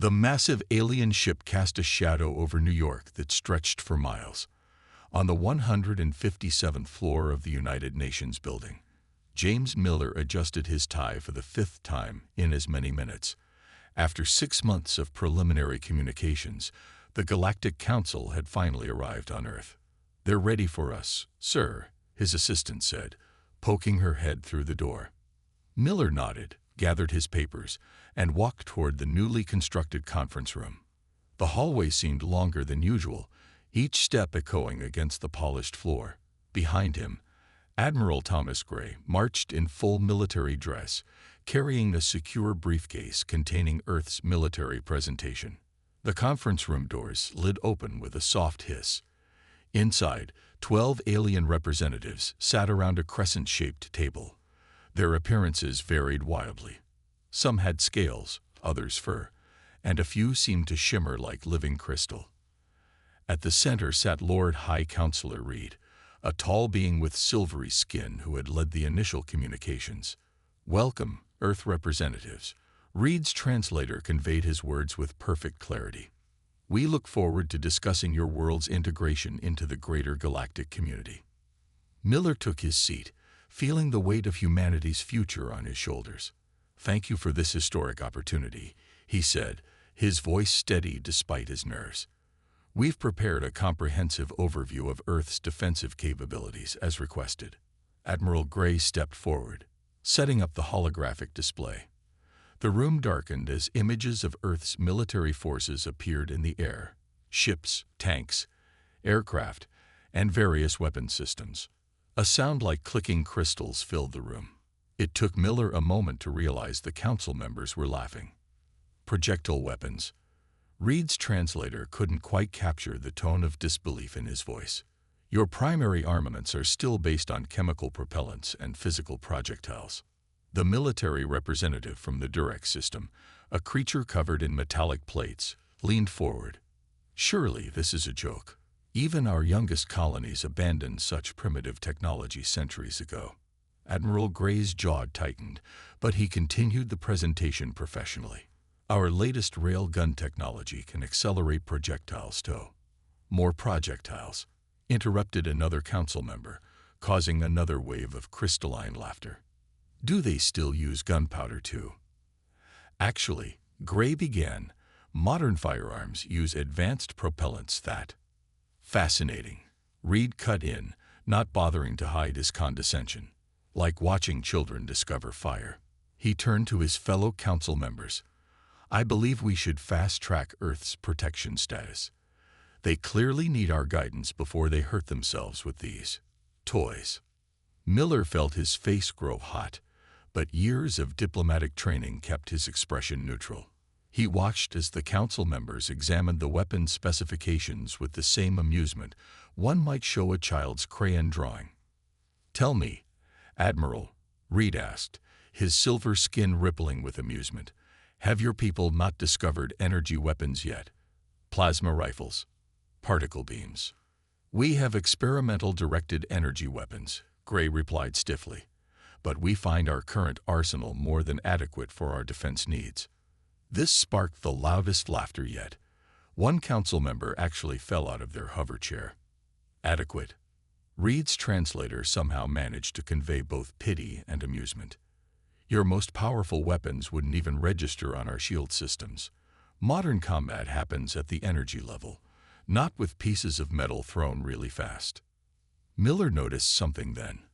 The massive alien ship cast a shadow over New York that stretched for miles. On the 157th floor of the United Nations building, James Miller adjusted his tie for the 5th time in as many minutes. After 6 months of preliminary communications, the Galactic Council had finally arrived on Earth. "They're ready for us, sir," his assistant said, poking her head through the door. Miller nodded, gathered his papers, and walked toward the newly constructed conference room. The hallway seemed longer than usual, each step echoing against the polished floor. Behind him, Admiral Thomas Gray marched in full military dress, carrying a secure briefcase containing Earth's military presentation. The conference room doors slid open with a soft hiss. Inside, 12 alien representatives sat around a crescent-shaped table. Their appearances varied wildly. Some had scales, others fur, and a few seemed to shimmer like living crystal. At the center sat Lord High Counselor Reed, a tall being with silvery skin who had led the initial communications. "Welcome, Earth representatives." Reed's translator conveyed his words with perfect clarity. "We look forward to discussing your world's integration into the greater galactic community." Miller took his seat, feeling the weight of humanity's future on his shoulders. "Thank you for this historic opportunity," he said, his voice steady despite his nerves. "We've prepared a comprehensive overview of Earth's defensive capabilities as requested." Admiral Gray stepped forward, setting up the holographic display. The room darkened as images of Earth's military forces appeared in the air: ships, tanks, aircraft, and various weapon systems. A sound like clicking crystals filled the room. It took Miller a moment to realize the council members were laughing. Projectile weapons. Reed's translator couldn't quite capture the tone of disbelief in his voice. "Your primary armaments are still based on chemical propellants and physical projectiles." The military representative from the Durex system, a creature covered in metallic plates, leaned forward. "Surely this is a joke. Even our youngest colonies abandoned such primitive technology centuries ago." Admiral Gray's jaw tightened, but he continued the presentation professionally. "Our latest railgun technology can accelerate projectiles too." "More projectiles," interrupted another council member, causing another wave of crystalline laughter. "Do they still use gunpowder too?" "Actually," Gray began, "modern firearms use advanced propellants that—" "Fascinating," Reed cut in, not bothering to hide his condescension. "Like watching children discover fire." He turned to his fellow council members. "I believe we should fast-track Earth's protection status. They clearly need our guidance before they hurt themselves with these toys." Miller felt his face grow hot, but years of diplomatic training kept his expression neutral. He watched as the council members examined the weapon specifications with the same amusement one might show a child's crayon drawing. "Tell me, Admiral," Reed asked, his silver skin rippling with amusement, "have your people not discovered energy weapons yet? Plasma rifles? Particle beams?" "We have experimental directed energy weapons," Gray replied stiffly, "but we find our current arsenal more than adequate for our defense needs." This sparked the loudest laughter yet. One council member actually fell out of their hover chair. "Adequate?" Reed's translator somehow managed to convey both pity and amusement. "Your most powerful weapons wouldn't even register on our shield systems. Modern combat happens at the energy level, not with pieces of metal thrown really fast." Miller noticed something then,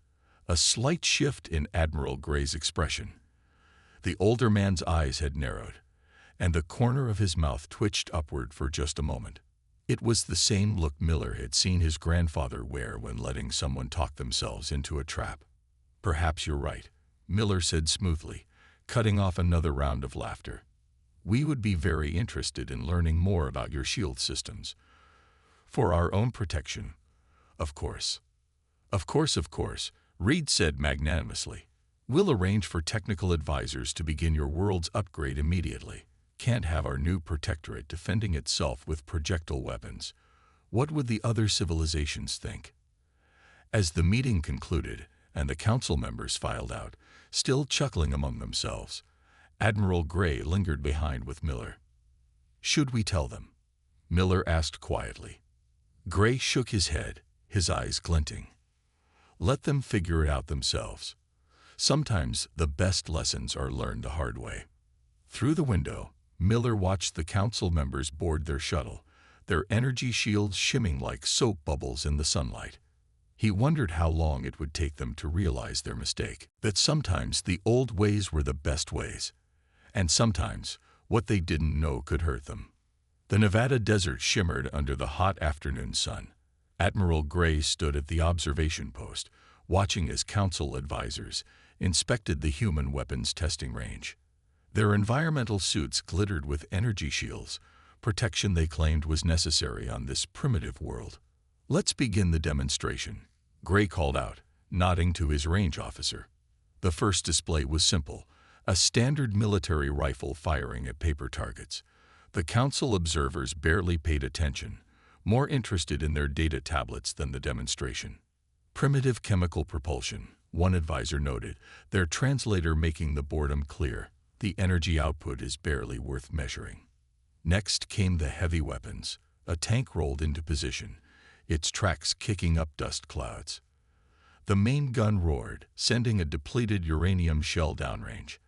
a slight shift in Admiral Gray's expression. The older man's eyes had narrowed, and the corner of his mouth twitched upward for just a moment. It was the same look Miller had seen his grandfather wear when letting someone talk themselves into a trap. "Perhaps you're right," Miller said smoothly, cutting off another round of laughter. "We would be very interested in learning more about your shield systems. For our own protection, of course." Of course," Reed said magnanimously. "We'll arrange for technical advisors to begin your world's upgrade immediately. Can't have our new protectorate defending itself with projectile weapons. What would the other civilizations think?" As the meeting concluded and the council members filed out, still chuckling among themselves, Admiral Gray lingered behind with Miller. Should we tell them? Miller asked quietly. Gray shook his head, his eyes glinting. Let them figure it out themselves. Sometimes the best lessons are learned the hard way. Through the window, Miller watched the council members board their shuttle, their energy shields shimming like soap bubbles in the sunlight. He wondered how long it would take them to realize their mistake, that sometimes the old ways were the best ways, and sometimes what they didn't know could hurt them. The Nevada desert shimmered under the hot afternoon sun. Admiral Gray stood at the observation post, watching as council advisors inspected the human weapons testing range. Their environmental suits glittered with energy shields, protection they claimed was necessary on this primitive world. Let's begin the demonstration, Gray called out, nodding to his range officer. The first display was simple, a standard military rifle firing at paper targets. The council observers barely paid attention, more interested in their data tablets than the demonstration. Primitive chemical propulsion, one advisor noted, their translator making the boredom clear. The energy output is barely worth measuring. Next came the heavy weapons. A tank rolled into position, its tracks kicking up dust clouds. The main gun roared, sending a depleted uranium shell downrange.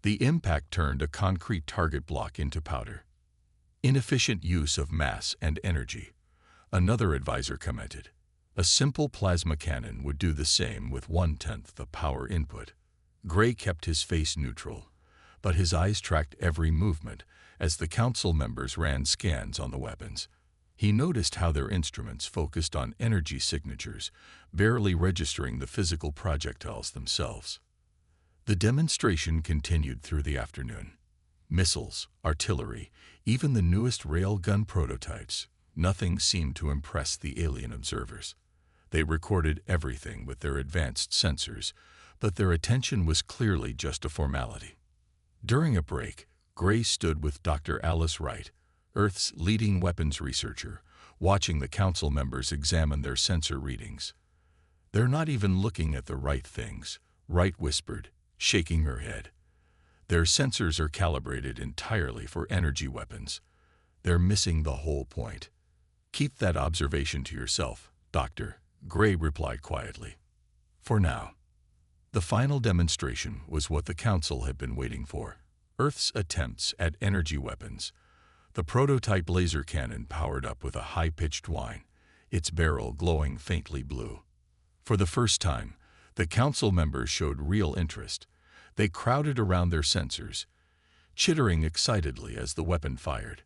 The impact turned a concrete target block into powder. Inefficient use of mass and energy, another advisor commented. A simple plasma cannon would do the same with 1/10 the power input. Gray kept his face neutral, but his eyes tracked every movement as the council members ran scans on the weapons. He noticed how their instruments focused on energy signatures, barely registering the physical projectiles themselves. The demonstration continued through the afternoon. Missiles, artillery, even the newest railgun prototypes, nothing seemed to impress the alien observers. They recorded everything with their advanced sensors, but their attention was clearly just a formality. During a break, Gray stood with Dr. Alice Wright, Earth's leading weapons researcher, watching the council members examine their sensor readings. They're not even looking at the right things, Wright whispered, shaking her head. Their sensors are calibrated entirely for energy weapons. They're missing the whole point. Keep that observation to yourself, Doctor, Gray replied quietly. For now. The final demonstration was what the council had been waiting for. Earth's attempts at energy weapons. The prototype laser cannon powered up with a high-pitched whine, its barrel glowing faintly blue. For the first time, the council members showed real interest. They crowded around their sensors, chittering excitedly as the weapon fired.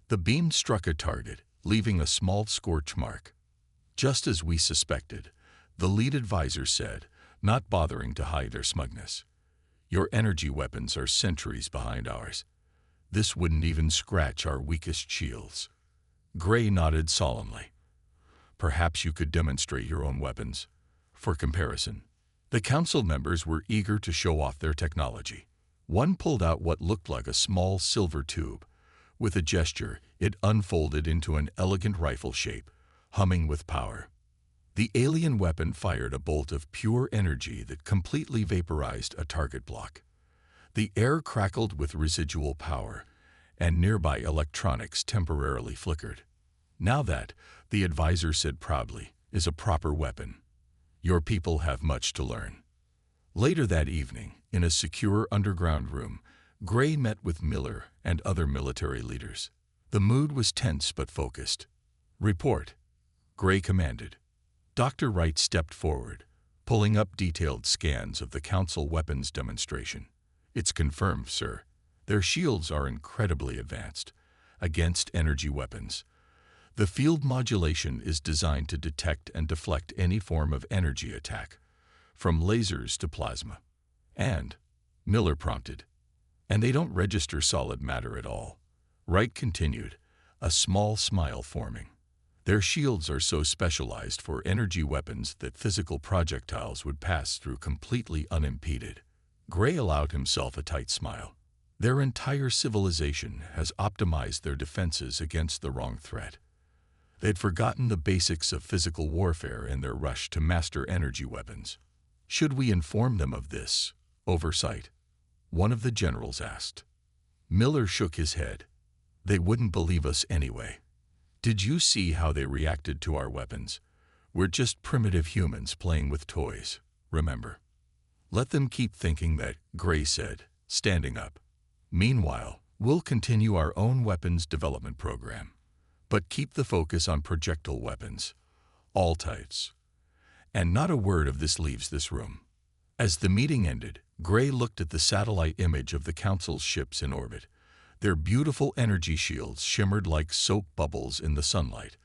The beam struck a target, leaving a small scorch mark. Just as we suspected, the lead advisor said, not bothering to hide their smugness. Your energy weapons are centuries behind ours. This wouldn't even scratch our weakest shields. Gray nodded solemnly. Perhaps you could demonstrate your own weapons. For comparison, the council members were eager to show off their technology. One pulled out what looked like a small silver tube. With a gesture, it unfolded into an elegant rifle shape, humming with power. The alien weapon fired a bolt of pure energy that completely vaporized a target block. The air crackled with residual power, and nearby electronics temporarily flickered. Now that, the advisor said proudly, is a proper weapon. Your people have much to learn. Later that evening, in a secure underground room, Gray met with Miller and other military leaders. The mood was tense but focused. Report, Gray commanded. Dr. Wright stepped forward, pulling up detailed scans of the council weapons demonstration. It's confirmed, sir. Their shields are incredibly advanced, against energy weapons. The field modulation is designed to detect and deflect any form of energy attack, from lasers to plasma. And, Miller prompted, and they don't register solid matter at all. Wright continued, a small smile forming. Their shields are so specialized for energy weapons that physical projectiles would pass through completely unimpeded. Gray allowed himself a tight smile. Their entire civilization has optimized their defenses against the wrong threat. They'd forgotten the basics of physical warfare in their rush to master energy weapons. Should we inform them of this oversight? One of the generals asked. Miller shook his head. They wouldn't believe us anyway. Did you see how they reacted to our weapons? We're just primitive humans playing with toys, remember? Let them keep thinking that, Gray said, standing up. Meanwhile, we'll continue our own weapons development program. But keep the focus on projectile weapons, all types. And not a word of this leaves this room. As the meeting ended, Gray looked at the satellite image of the Council's ships in orbit. Their beautiful energy shields shimmered like soap bubbles in the sunlight,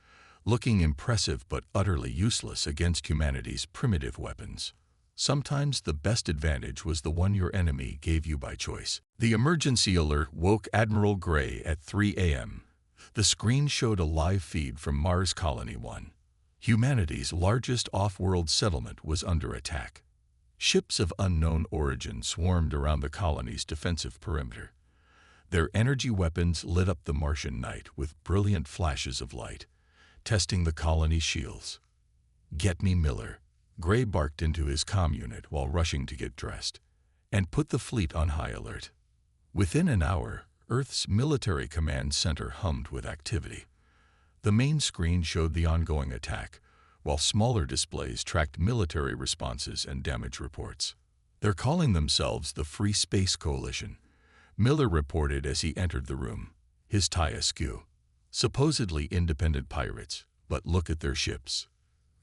looking impressive but utterly useless against humanity's primitive weapons. Sometimes the best advantage was the one your enemy gave you by choice. The emergency alert woke Admiral Gray at 3 a.m. The screen showed a live feed from Mars Colony 1. Humanity's largest off-world settlement was under attack. Ships of unknown origin swarmed around the colony's defensive perimeter. Their energy weapons lit up the Martian night with brilliant flashes of light, testing the colony's shields. "Get me Miller," Gray barked into his comm unit while rushing to get dressed, "and put the fleet on high alert." Within an hour, Earth's military command center hummed with activity. The main screen showed the ongoing attack, while smaller displays tracked military responses and damage reports. "They're calling themselves the Free Space Coalition," Miller reported as he entered the room, his tie askew. "Supposedly independent pirates, but look at their ships."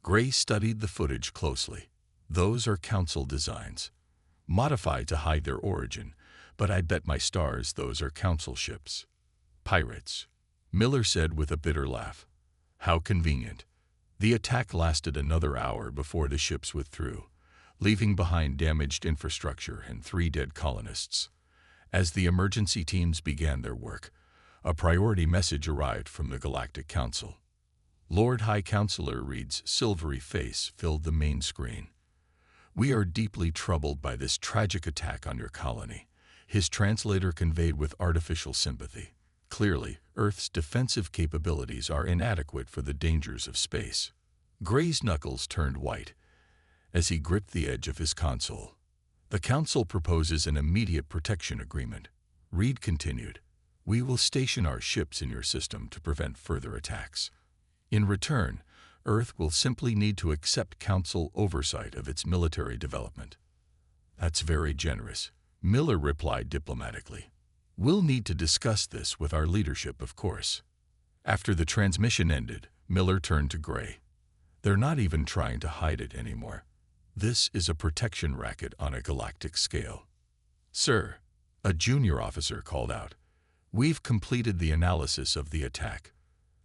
Gray studied the footage closely. "Those are Council designs, modified to hide their origin, but I bet my stars those are Council ships." "Pirates," Miller said with a bitter laugh. "How convenient." The attack lasted another hour before the ships withdrew, leaving behind damaged infrastructure and 3 dead colonists. As the emergency teams began their work, a priority message arrived from the Galactic Council. Lord High Counselor Reed's silvery face filled the main screen. "We are deeply troubled by this tragic attack on your colony," his translator conveyed with artificial sympathy. "Clearly, Earth's defensive capabilities are inadequate for the dangers of space." Gray's knuckles turned white as he gripped the edge of his console. "The Council proposes an immediate protection agreement," Reed continued. "We will station our ships in your system to prevent further attacks. In return, Earth will simply need to accept Council oversight of its military development." "That's very generous," Miller replied diplomatically. "We'll need to discuss this with our leadership, of course." After the transmission ended, Miller turned to Gray. "They're not even trying to hide it anymore. This is a protection racket on a galactic scale." "Sir," a junior officer called out, "we've completed the analysis of the attack.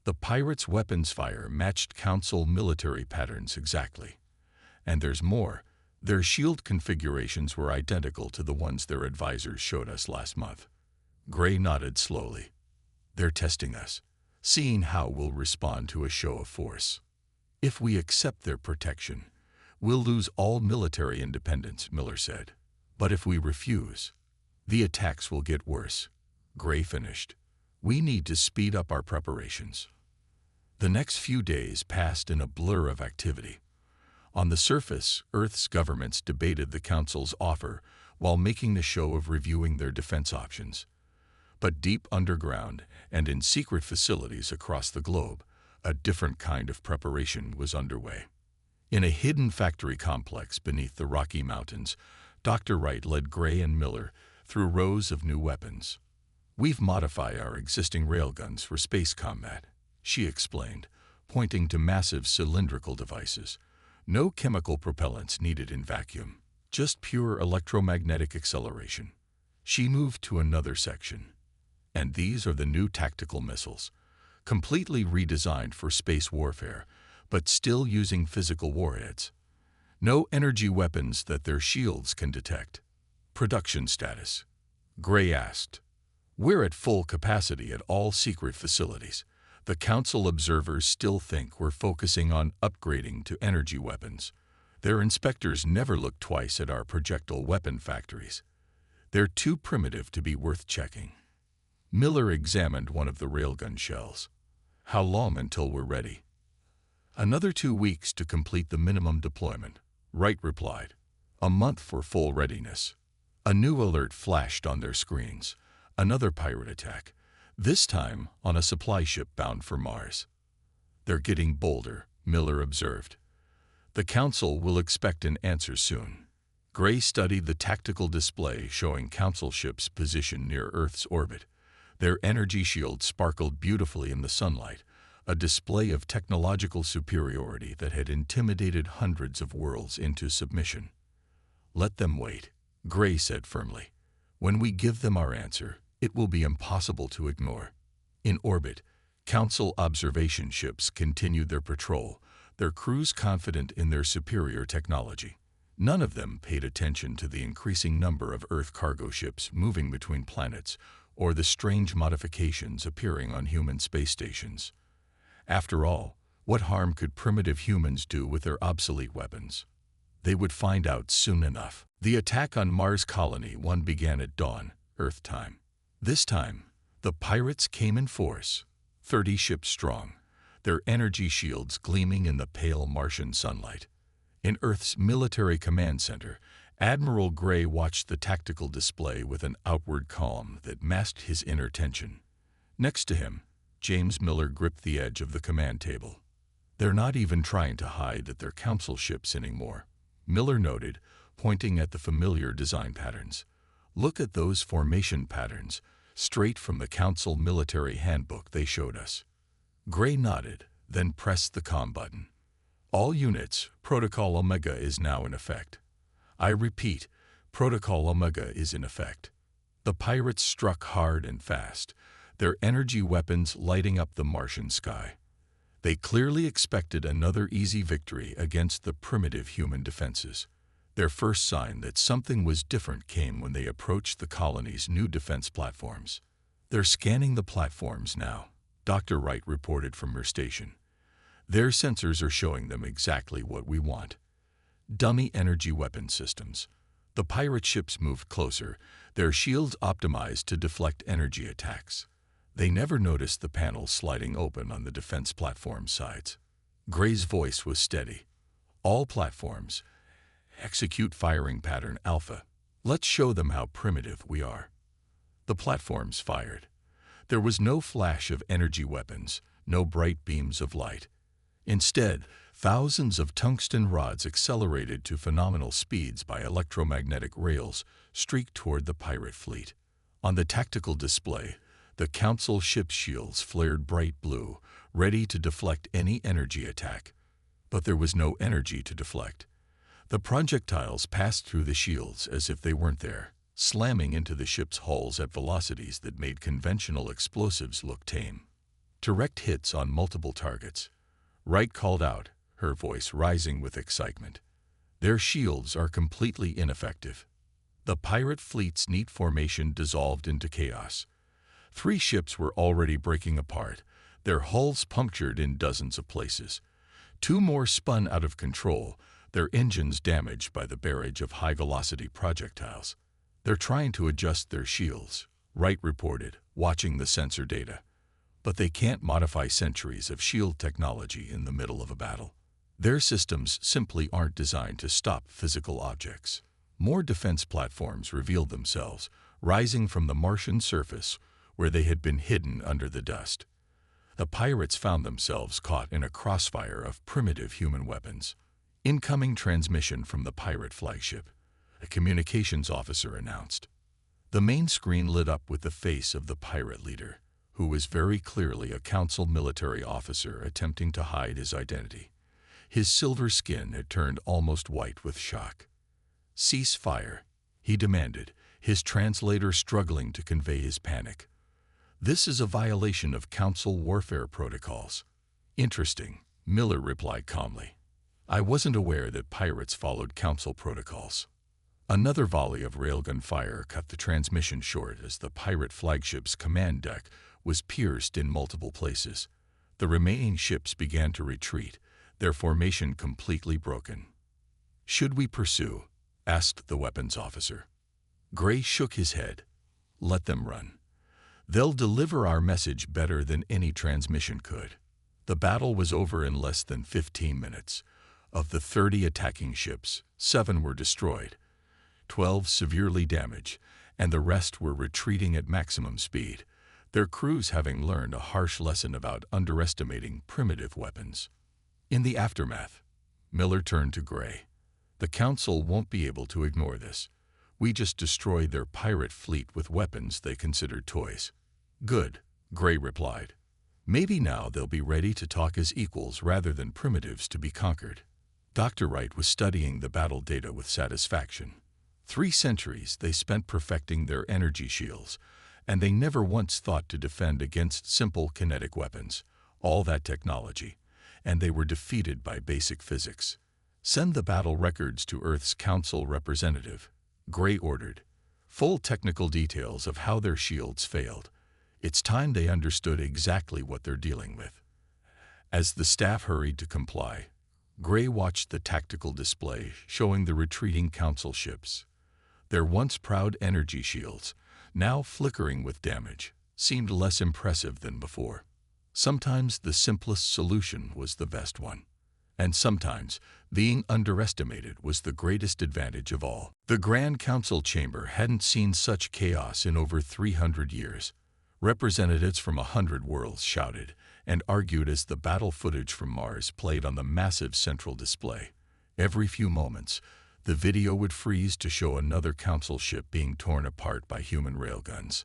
The pirates' weapons fire matched Council military patterns exactly. And there's more. Their shield configurations were identical to the ones their advisors showed us last month." Gray nodded slowly. "They're testing us, seeing how we'll respond to a show of force. If we accept their protection, we'll lose all military independence," Miller said. "But if we refuse, the attacks will get worse," Gray finished. "We need to speed up our preparations." The next few days passed in a blur of activity. On the surface, Earth's governments debated the Council's offer while making the show of reviewing their defense options. But deep underground and in secret facilities across the globe, a different kind of preparation was underway. In a hidden factory complex beneath the Rocky Mountains, Dr. Wright led Gray and Miller through rows of new weapons. "We've modified our existing railguns for space combat," she explained, pointing to massive cylindrical devices. "No chemical propellants needed in vacuum, just pure electromagnetic acceleration." She moved to another section. "And these are the new tactical missiles, completely redesigned for space warfare, but still using physical warheads. No energy weapons that their shields can detect." "Production status?" Gray asked. "We're at full capacity at all secret facilities. The Council observers still think we're focusing on upgrading to energy weapons. Their inspectors never look twice at our projectile weapon factories. They're too primitive to be worth checking." Miller examined one of the railgun shells. "How long until we're ready?" "Another 2 weeks to complete the minimum deployment," Wright replied. "A month for full readiness." A new alert flashed on their screens. Another pirate attack, this time on a supply ship bound for Mars. "They're getting bolder," Miller observed. "The Council will expect an answer soon." Gray studied the tactical display showing Council ships positioned near Earth's orbit. Their energy shields sparkled beautifully in the sunlight, a display of technological superiority that had intimidated hundreds of worlds into submission. "Let them wait," Gray said firmly. "When we give them our answer, it will be impossible to ignore." In orbit, Council observation ships continued their patrol, their crews confident in their superior technology. None of them paid attention to the increasing number of Earth cargo ships moving between planets or the strange modifications appearing on human space stations. After all, what harm could primitive humans do with their obsolete weapons? They would find out soon enough. The attack on Mars Colony 1 began at dawn, Earth time. This time, the pirates came in force, 30 ships strong, their energy shields gleaming in the pale Martian sunlight. In Earth's military command center, Admiral Gray watched the tactical display with an outward calm that masked his inner tension. Next to him, James Miller gripped the edge of the command table. "They're not even trying to hide that they're Council ships anymore," Miller noted, pointing at the familiar design patterns. "Look at those formation patterns, straight from the Council military handbook they showed us." Gray nodded, then pressed the comm button. "All units, Protocol Omega is now in effect. I repeat, Protocol Omega is in effect." The pirates struck hard and fast, their energy weapons lighting up the Martian sky. They clearly expected another easy victory against the primitive human defenses. Their first sign that something was different came when they approached the colony's new defense platforms. "They're scanning the platforms now," Dr. Wright reported from her station. "Their sensors are showing them exactly what we want. Dummy energy weapon systems." The pirate ships moved closer, their shields optimized to deflect energy attacks. They never noticed the panels sliding open on the defense platform sides. Gray's voice was steady. "All platforms, execute firing pattern Alpha. Let's show them how primitive we are." The platforms fired. There was no flash of energy weapons, no bright beams of light. Instead, thousands of tungsten rods accelerated to phenomenal speeds by electromagnetic rails streaked toward the pirate fleet. On the tactical display, the Council ship shields flared bright blue, ready to deflect any energy attack. But there was no energy to deflect. The projectiles passed through the shields as if they weren't there, slamming into the ship's hulls at velocities that made conventional explosives look tame. Direct hits on multiple targets. Wright called out, her voice rising with excitement. "Their shields are completely ineffective." The pirate fleet's neat formation dissolved into chaos. 3 ships were already breaking apart, their hulls punctured in dozens of places. 2 more spun out of control, their engines damaged by the barrage of high-velocity projectiles. "They're trying to adjust their shields," Wright reported, watching the sensor data. "But they can't modify centuries of shield technology in the middle of a battle. Their systems simply aren't designed to stop physical objects." More defense platforms revealed themselves, rising from the Martian surface where they had been hidden under the dust. The pirates found themselves caught in a crossfire of primitive human weapons. "Incoming transmission from the pirate flagship," a communications officer announced. The main screen lit up with the face of the pirate leader, who was very clearly a Council military officer attempting to hide his identity. His silver skin had turned almost white with shock. "Cease fire," he demanded, his translator struggling to convey his panic. "This is a violation of Council warfare protocols." "Interesting," Miller replied calmly. "I wasn't aware that pirates followed Council protocols." Another volley of railgun fire cut the transmission short as the pirate flagship's command deck was pierced in multiple places. The remaining ships began to retreat, their formation completely broken. "Should we pursue?" asked the weapons officer. Gray shook his head. "Let them run. They'll deliver our message better than any transmission could." The battle was over in less than 15 minutes. Of the 30 attacking ships, 7 were destroyed, 12 severely damaged, and the rest were retreating at maximum speed, their crews having learned a harsh lesson about underestimating primitive weapons. In the aftermath, Miller turned to Gray. "The Council won't be able to ignore this. We just destroyed their pirate fleet with weapons they considered toys." "Good," Gray replied. "Maybe now they'll be ready to talk as equals rather than primitives to be conquered." Dr. Wright was studying the battle data with satisfaction. 3 centuries they spent perfecting their energy shields, and they never once thought to defend against simple kinetic weapons. All that technology, and they were defeated by basic physics. "Send the battle records to Earth's Council representative," Gray ordered. "Full technical details of how their shields failed. It's time they understood exactly what they're dealing with." As the staff hurried to comply, Gray watched the tactical display showing the retreating Council ships. Their once proud energy shields, now flickering with damage, seemed less impressive than before. Sometimes the simplest solution was the best one. And sometimes being underestimated was the greatest advantage of all. The Grand Council chamber hadn't seen such chaos in over 300 years. Representatives from 100 worlds shouted and argued as the battle footage from Mars played on the massive central display. Every few moments, the video would freeze to show another Council ship being torn apart by human railguns.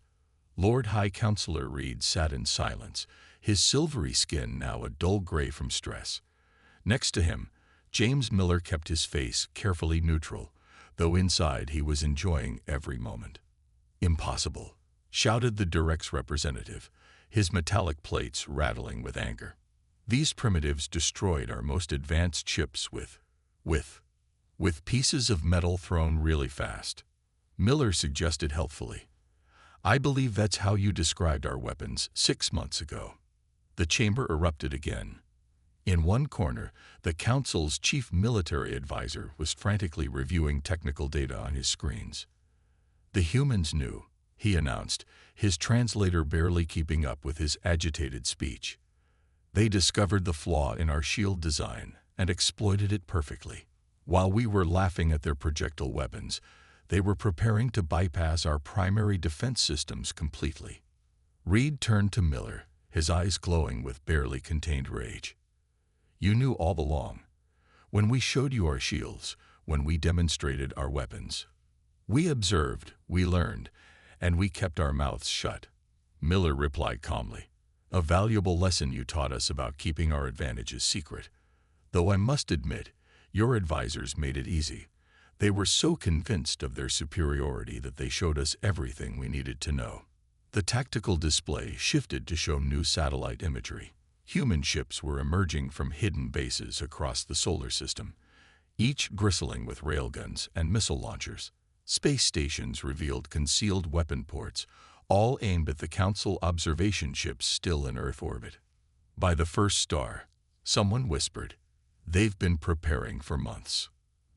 Lord High Counselor Reed sat in silence, his silvery skin now a dull gray from stress. Next to him, James Miller kept his face carefully neutral, though inside he was enjoying every moment. "Impossible," shouted the Durex representative, his metallic plates rattling with anger. "These primitives destroyed our most advanced ships with pieces of metal thrown really fast." Miller suggested helpfully. "I believe that's how you described our weapons 6 months ago." The chamber erupted again. In one corner, the Council's chief military advisor was frantically reviewing technical data on his screens. "The humans knew," he announced, his translator barely keeping up with his agitated speech. "They discovered the flaw in our shield design and exploited it perfectly. While we were laughing at their projectile weapons, they were preparing to bypass our primary defense systems completely." Reed turned to Miller, his eyes glowing with barely contained rage. "You knew all along. When we showed you our shields, when we demonstrated our weapons. We observed, we learned, and we kept our mouths shut." Miller replied calmly. "A valuable lesson you taught us about keeping our advantages secret. Though I must admit, your advisors made it easy. They were so convinced of their superiority that they showed us everything we needed to know." The tactical display shifted to show new satellite imagery. Human ships were emerging from hidden bases across the solar system, each bristling with railguns and missile launchers. Space stations revealed concealed weapon ports, all aimed at the Council observation ships still in Earth orbit. By the first star, someone whispered, "They've been preparing for months."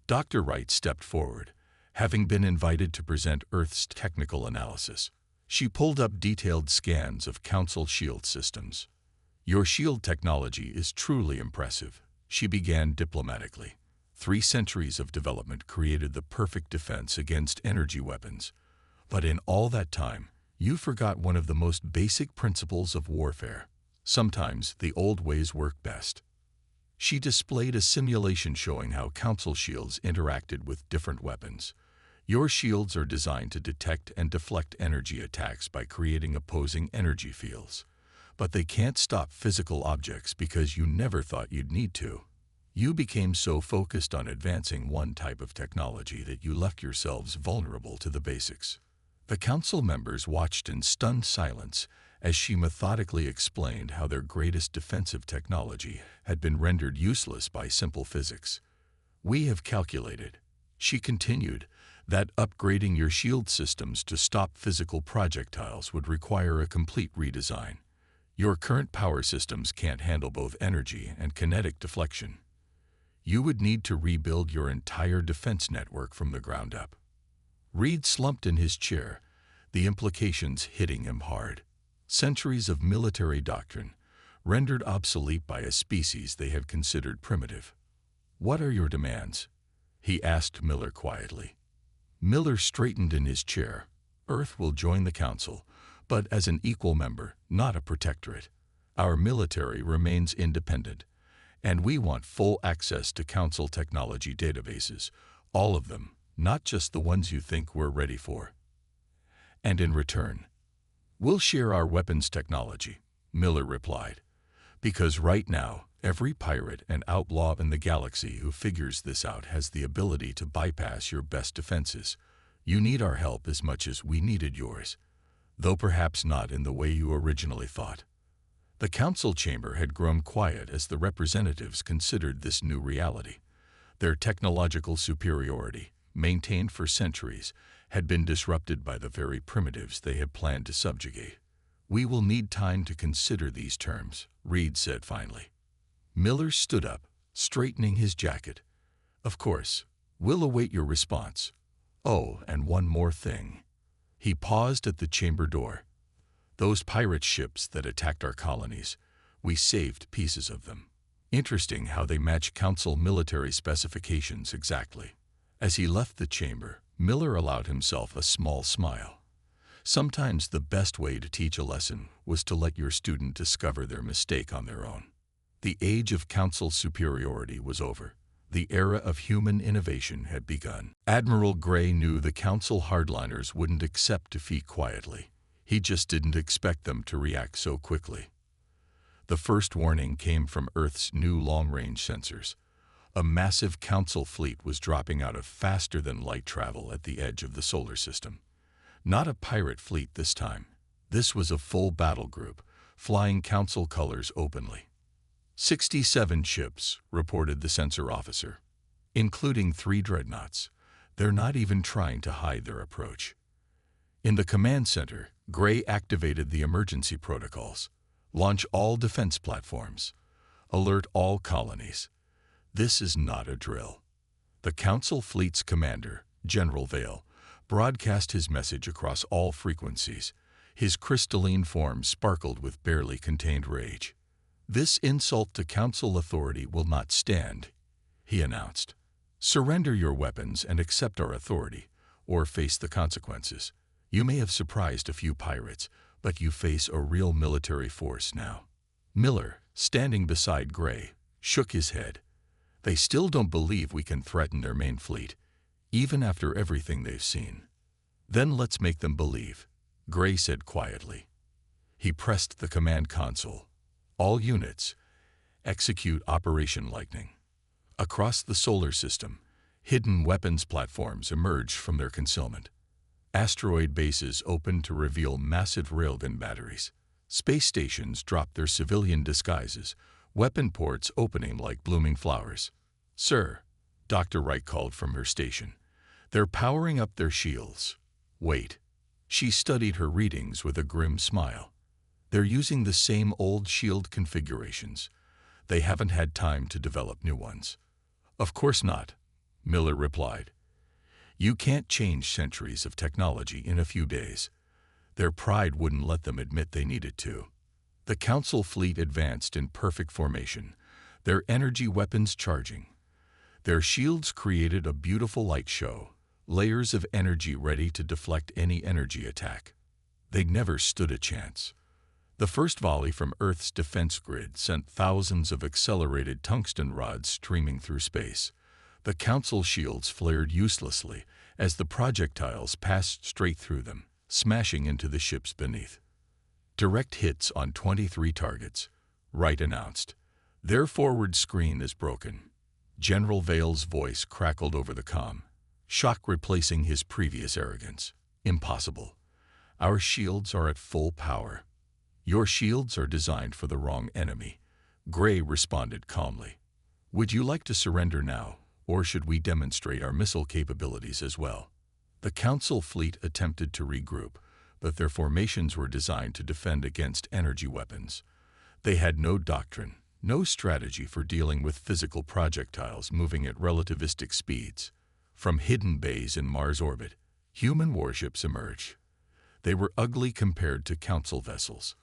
Dr. Wright stepped forward, having been invited to present Earth's technical analysis. She pulled up detailed scans of Council shield systems. "Your shield technology is truly impressive," she began diplomatically. 3 centuries of development created the perfect defense against energy weapons. But in all that time, you forgot one of the most basic principles of warfare. Sometimes the old ways work best. She displayed a simulation showing how Council shields interacted with different weapons. "Your shields are designed to detect and deflect energy attacks by creating opposing energy fields. But they can't stop physical objects because you never thought you'd need to. You became so focused on advancing one type of technology that you left yourselves vulnerable to the basics." The Council members watched in stunned silence as she methodically explained how their greatest defensive technology had been rendered useless by simple physics. "We have calculated," she continued, "that upgrading your shield systems to stop physical projectiles would require a complete redesign. Your current power systems can't handle both energy and kinetic deflection. You would need to rebuild your entire defense network from the ground up." Reed slumped in his chair, the implications hitting him hard. Centuries of military doctrine, rendered obsolete by a species they had considered primitive. "What are your demands?" he asked Miller quietly. Miller straightened in his chair. "Earth will join the Council, but as an equal member, not a protectorate. Our military remains independent, and we want full access to Council technology databases, all of them, not just the ones you think we're ready for. And in return, we'll share our weapons technology, Miller replied, because right now, every pirate and outlaw in the galaxy who figures this out has the ability to bypass your best defenses. You need our help as much as we needed yours, though perhaps not in the way you originally thought. The council chamber had grown quiet as the representatives considered this new reality. Their technological superiority, maintained for centuries, had been disrupted by the very primitives they had planned to subjugate. "We will need time to consider these terms," Reed said finally. Miller stood up, straightening his jacket. "Of course, we'll await your response. Oh, and one more thing." He paused at the chamber door. "Those pirate ships that attacked our colonies, we saved pieces of them. Interesting how they match Council military specifications exactly." As he left the chamber, Miller allowed himself a small smile. Sometimes the best way to teach a lesson was to let your student discover their mistake on their own. The age of Council superiority was over. The era of human innovation had begun. Admiral Gray knew the Council hardliners wouldn't accept defeat quietly. He just didn't expect them to react so quickly. The first warning came from Earth's new long-range sensors. A massive Council fleet was dropping out of faster-than-light travel at the edge of the solar system. Not a pirate fleet this time. This was a full battle group, flying Council colors openly. 67 ships, reported the sensor officer, including 3 dreadnoughts. They're not even trying to hide their approach. In the command center, Gray activated the emergency protocols. Launch all defense platforms. Alert all colonies. This is not a drill. The Council Fleet's commander, General Vale, broadcast his message across all frequencies. His crystalline form sparkled with barely contained rage. "This insult to Council authority will not stand," he announced. "Surrender your weapons and accept our authority, or face the consequences. You may have surprised a few pirates, but you face a real military force now." Miller, standing beside Gray, shook his head. "They still don't believe we can threaten their main fleet, even after everything they've seen." "Then let's make them believe," Gray said quietly. He pressed the command console. "All units, execute Operation Lightning." Across the solar system, hidden weapons platforms emerged from their concealment. Asteroid bases opened to reveal massive railgun batteries. Space stations dropped their civilian disguises, weapon ports opening like blooming flowers. "Sir," Dr. Wright called from her station, "they're powering up their shields." "Wait." She studied her readings with a grim smile. "They're using the same old shield configurations. They haven't had time to develop new ones." "Of course not," Miller replied. "You can't change centuries of technology in a few days." Their pride wouldn't let them admit they needed to. The Council fleet advanced in perfect formation, their energy weapons charging. Their shields created a beautiful light show, layers of energy ready to deflect any energy attack. They never stood a chance. The first volley from Earth's defense grid sent thousands of accelerated tungsten rods streaming through space. The Council shields flared uselessly as the projectiles passed straight through them, smashing into the ships beneath. "Direct hits on 23 targets," Wright announced. "Their forward screen is broken." General Vale's voice crackled over the comm, shock replacing his previous arrogance. "Impossible. Our shields are at full power." "Your shields are designed for the wrong enemy," Gray responded calmly. "Would you like to surrender now, or should we demonstrate our missile capabilities as well?" The Council fleet attempted to regroup, but their formations were designed to defend against energy weapons. They had no doctrine, no strategy for dealing with physical projectiles moving at relativistic speeds. From hidden bays in Mars orbit, human warships emerged. They were ugly compared to Council vessels.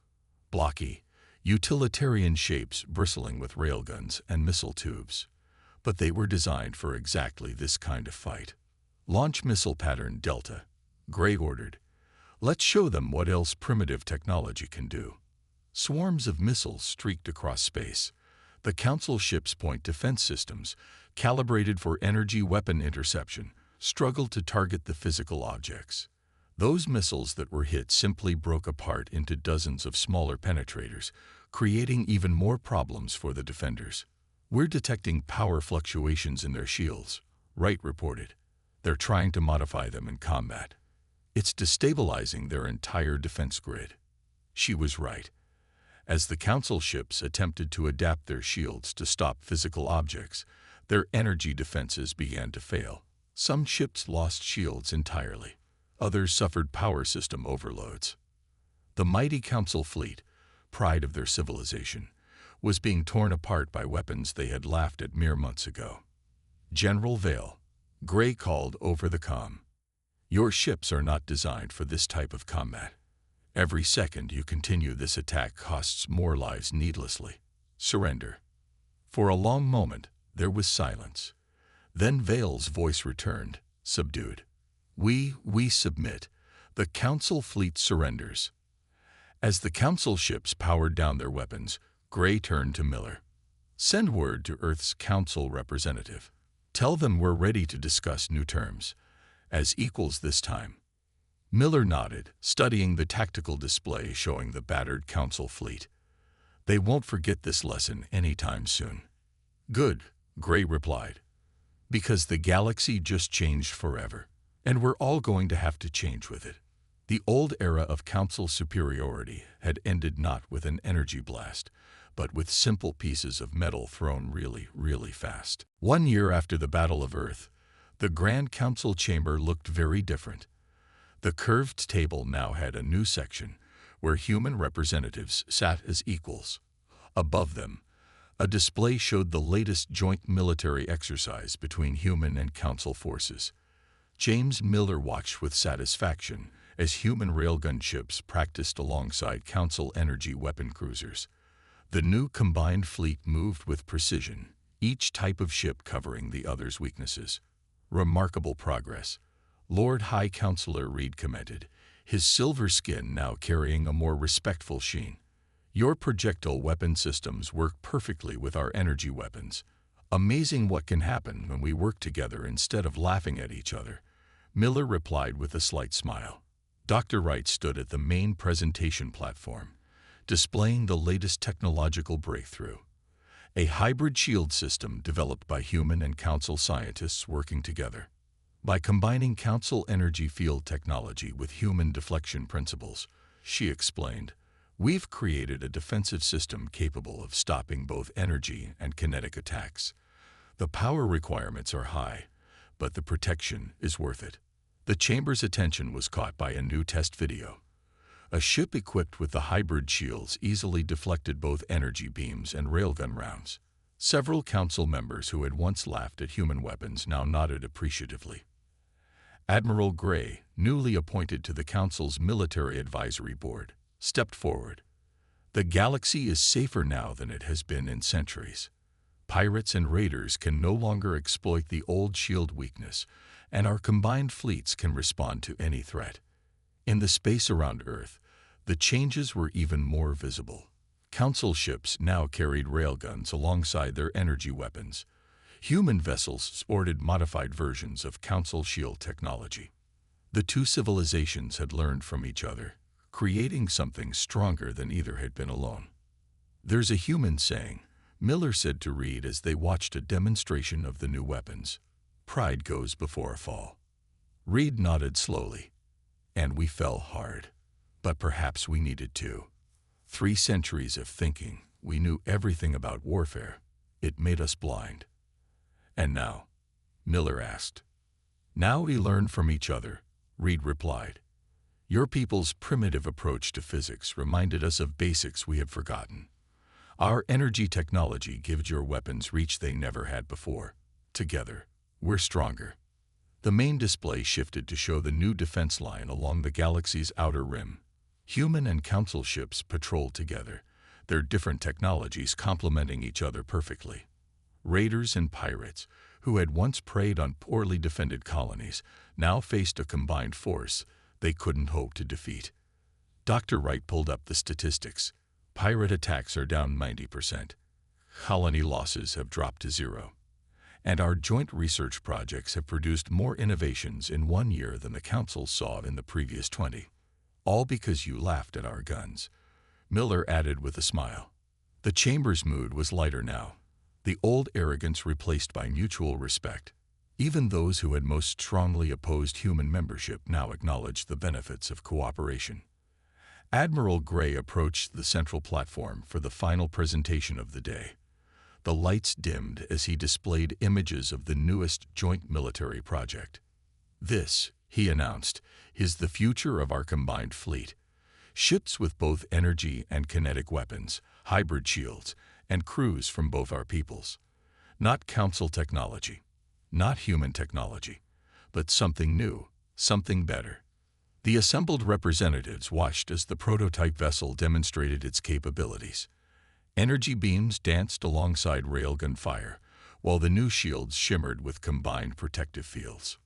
Blocky, utilitarian shapes bristling with railguns and missile tubes. But they were designed for exactly this kind of fight. "Launch missile pattern Delta," Gray ordered. Let's show them what else primitive technology can do. Swarms of missiles streaked across space. The Council ships' point defense systems, calibrated for energy weapon interception, struggled to target the physical objects. Those missiles that were hit simply broke apart into dozens of smaller penetrators, creating even more problems for the defenders. "We're detecting power fluctuations in their shields," Wright reported. "They're trying to modify them in combat. It's destabilizing their entire defense grid." She was right. As the Council ships attempted to adapt their shields to stop physical objects, their energy defenses began to fail. Some ships lost shields entirely. Others suffered power system overloads. The mighty Council fleet, pride of their civilization, was being torn apart by weapons they had laughed at mere months ago. "General Vale," Gray called over the comm, "your ships are not designed for this type of combat. Every second you continue this attack costs more lives needlessly. Surrender." For a long moment, there was silence. Then Vale's voice returned, subdued. We submit. The Council fleet surrenders." As the Council ships powered down their weapons, Gray turned to Miller. "Send word to Earth's Council representative. Tell them we're ready to discuss new terms. As equals this time." Miller nodded, studying the tactical display showing the battered Council fleet. "They won't forget this lesson anytime soon." "Good," Gray replied, "because the galaxy just changed forever, and we're all going to have to change with it." The old era of Council superiority had ended not with an energy blast, but with simple pieces of metal thrown really, really fast. 1 year after the Battle of Earth, the Grand Council chamber looked very different. The curved table now had a new section, where human representatives sat as equals. Above them, a display showed the latest joint military exercise between human and Council forces. James Miller watched with satisfaction as human railgun ships practiced alongside Council energy weapon cruisers. The new combined fleet moved with precision, each type of ship covering the other's weaknesses. "Remarkable progress," Lord High Counselor Reed commented, his silver skin now carrying a more respectful sheen. "Your projectile weapon systems work perfectly with our energy weapons. Amazing what can happen when we work together instead of laughing at each other," Miller replied with a slight smile. Dr. Wright stood at the main presentation platform, displaying the latest technological breakthrough. A hybrid shield system developed by human and Council scientists working together. By combining Council energy field technology with human deflection principles, she explained, "We've created a defensive system capable of stopping both energy and kinetic attacks. The power requirements are high, but the protection is worth it." The chamber's attention was caught by a new test video. A ship equipped with the hybrid shields easily deflected both energy beams and railgun rounds. Several Council members who had once laughed at human weapons now nodded appreciatively. Admiral Gray, newly appointed to the Council's Military Advisory Board, stepped forward. "The galaxy is safer now than it has been in centuries. Pirates and raiders can no longer exploit the old shield weakness, and our combined fleets can respond to any threat." In the space around Earth, the changes were even more visible. Council ships now carried railguns alongside their energy weapons. Human vessels sported modified versions of Council shield technology. The two civilizations had learned from each other, creating something stronger than either had been alone. "There's a human saying," Miller said to Reed as they watched a demonstration of the new weapons. "Pride goes before a fall." Reed nodded slowly. "And we fell hard. But perhaps we needed to. 3 centuries of thinking we knew everything about warfare. It made us blind." "And now?" Miller asked. "Now we learn from each other," Reed replied. "Your people's primitive approach to physics reminded us of basics we had forgotten. Our energy technology gives your weapons reach they never had before. Together, we're stronger." The main display shifted to show the new defense line along the galaxy's outer rim. Human and Council ships patrolled together, their different technologies complementing each other perfectly. Raiders and pirates, who had once preyed on poorly defended colonies, now faced a combined force they couldn't hope to defeat. Dr. Wright pulled up the statistics. Pirate attacks are down 90%. Colony losses have dropped to zero. And our joint research projects have produced more innovations in 1 year than the Council saw in the previous 20. All because you laughed at our guns, Miller added with a smile. The chamber's mood was lighter now, the old arrogance replaced by mutual respect. Even those who had most strongly opposed human membership now acknowledged the benefits of cooperation. Admiral Gray approached the central platform for the final presentation of the day. The lights dimmed as he displayed images of the newest joint military project. This, he announced, is the future of our combined fleet. Ships with both energy and kinetic weapons, hybrid shields, and crews from both our peoples. Not Council technology, not human technology, but something new, something better. The assembled representatives watched as the prototype vessel demonstrated its capabilities. Energy beams danced alongside railgun fire, while the new shields shimmered with combined protective fields.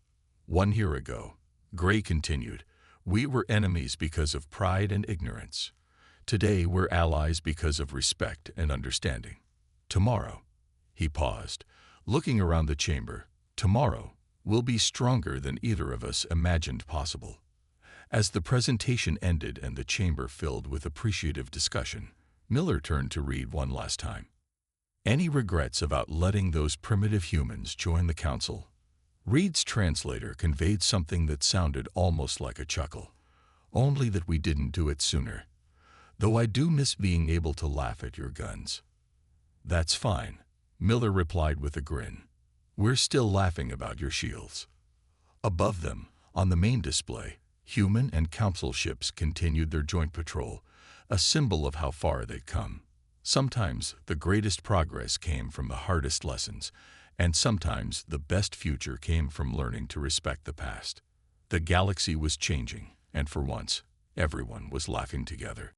1 year ago, Gray continued, we were enemies because of pride and ignorance. Today we're allies because of respect and understanding. Tomorrow, he paused, looking around the chamber, tomorrow we'll be stronger than either of us imagined possible. As the presentation ended and the chamber filled with appreciative discussion, Miller turned to Reed one last time. Any regrets about letting those primitive humans join the Council? Reed's translator conveyed something that sounded almost like a chuckle. Only that we didn't do it sooner. Though I do miss being able to laugh at your guns. That's fine, Miller replied with a grin. We're still laughing about your shields. Above them, on the main display, human and Council ships continued their joint patrol, a symbol of how far they'd come. Sometimes the greatest progress came from the hardest lessons, and sometimes the best future came from learning to respect the past. The galaxy was changing, and for once, everyone was laughing together.